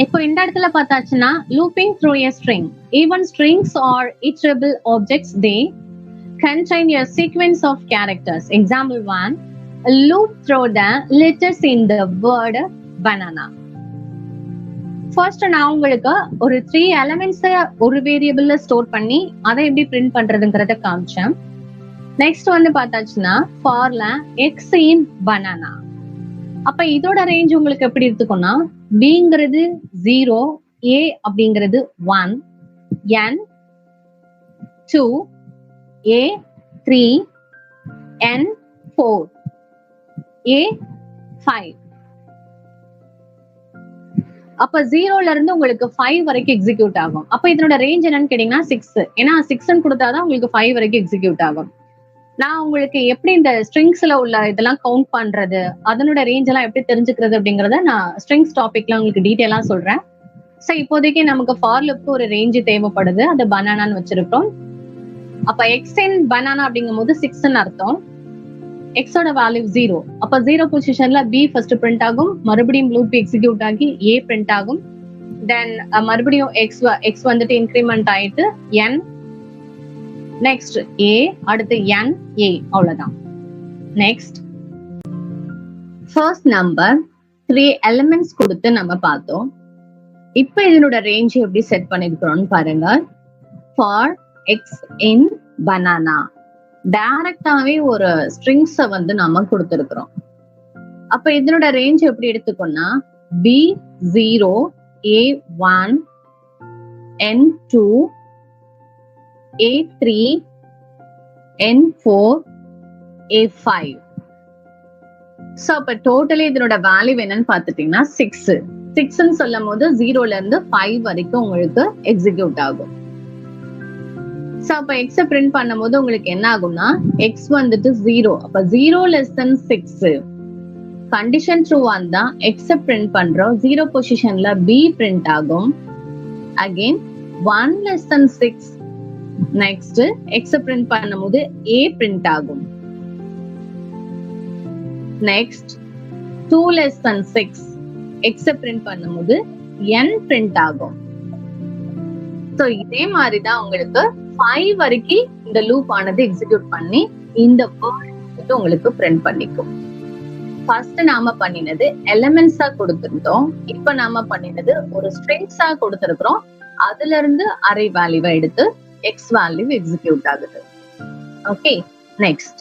இப்போ இந்த இடத்துல பார்த்தாச்சுன்னா looping through a string. Even strings are iterable objects. They contain a sequence of characters. Example 1, loop through the letters in the word banana. First நான் உங்களுக்கு ஒரு 3 elements ஒரு வேரியபிள்ல store பண்ணி அதை எப்படி பிரிண்ட் பண்றதுங்கறத காமிச்சேன். நெக்ஸ்ட் வந்து பார்த்தாச்சுன்னா ஃபார்ல x in banana. அப்ப இதோட ரேஞ்ச் உங்களுக்கு எப்படி இருக்கும்னா bங்கிறது 0, a அப்படிங்கிறது 1, n 2, a 3, n 4, a 5. அப்ப 0ல இருந்து உங்களுக்கு 5 வரைக்கும் எக்ஸிக்யூட் ஆகும். அப்ப இதனோட ரேஞ்ச் என்னன்னு கேட்டீங்கன்னா 6. ஏன்னா 6ன்னு கொடுத்தாதான் உங்களுக்கு 5 வரைக்கும் எக்ஸிக்யூட் ஆகும். நான் உங்களுக்கு எப்படி இந்த ஸ்ட்ரிங்ஸ்ல உள்ள இதெல்லாம் கவுண்ட் பண்றது, அதனோட ரேஞ்ச் எல்லாம் எப்படி தெரிஞ்சுக்கிறது அப்படிங்கறத நான் ஸ்ட்ரிங்ஸ் டாபிக்ல உங்களுக்கு டீடைலா சொல்றேன். சோ இப்போதைக்கு நமக்கு ஃபார் லூப்க்கு ஒரு ரேஞ்ச் தேவைப்படுது, அது பனானான்னு வச்சிருக்கோம். அப்ப எக்ஸ் இன் பனானா அப்படிங்கும் போது 6ன்னு அர்த்தம். எக்ஸோட வேல்யூ 0. அப்ப 0 பொசிஷன்ல பி ஃபர்ஸ்ட் பிரிண்ட் ஆகும், மறுபடியும் லூப் எக்ஸிக்யூட் ஆகி ஏ பிரிண்ட் ஆகும். தென் மறுபடியும் எக்ஸ் வந்துட்டு இன்கிரிமெண்ட் ஆயிட்டு n, நெக்ஸ்ட் a, அடுத்து n a, அவ்வளவுதான். நெக்ஸ்ட் ஃபர்ஸ்ட் நம்பர் 3 எலிமெண்ட்ஸ் கொடுத்து நம்ம பார்த்தோம். இப்போ இதனோட ரேஞ்ச் எப்படி செட் பண்ணிருக்கிறோம்னு பாருங்க. ஃபார் எக்ஸ் இன் பனானா டைரக்டாவே ஒரு ஸ்ட்ரிங்ஸ வந்து நம்ம கொடுத்திருக்கிறோம். அப்ப இதனோட ரேஞ்ச் எப்படி எடுத்துக்கோன்னா b0, a1, n2, a3, n4, a5. So அப்ப டோட்டலி இதனோட வேல்யூ என்னன்னு பாத்துட்டீங்கன்னா 6. 6ன்னு சொல்லும் போது 0ல இருந்து 5 வரைக்கும் உங்களுக்கு எக்ஸிக்யூட் ஆகும். சோ அப்ப எக்ஸ பிரிண்ட் பண்ணும்போது உங்களுக்கு என்ன ஆகும்னா எக்ஸ் வந்துட்டு 0. அப்ப 0 less than 6 கண்டிஷன் ட்ரூ வந்தா எக்ஸ பிரிண்ட் பண்றோம். 0 பொசிஷன்ல பி பிரிண்ட் ஆகும். Again 1 less than 6 next X print பண்ணும்போது a பிரிண்ட் ஆகும். Next 2 less than 6 X print பண்ணும்போது n பிரிண்ட் ஆகும். சோ இதே மாதிரிதான் உங்களுக்கு 5 வரைக்கும் இந்த லூப் ஆனது எக்ஸிக்யூட் பண்ணி இந்த வேர்ட் உங்களுக்கு பிரிண்ட் பண்ணிக்கும். ஃபர்ஸ்ட் நாம பண்ணினது எலிமெண்ட்ஸா கொடுத்திருந்தோம். இப்ப நாம பண்ணினது ஒரு ஸ்ட்ரிங்ஸா கொடுத்திருக்கிறோம். அதுல இருந்து அரே வேல்யூவை எடுத்து எக்ஸ் வேல்யூ எக்ஸிக்யூட் ஆகுது. Okay, next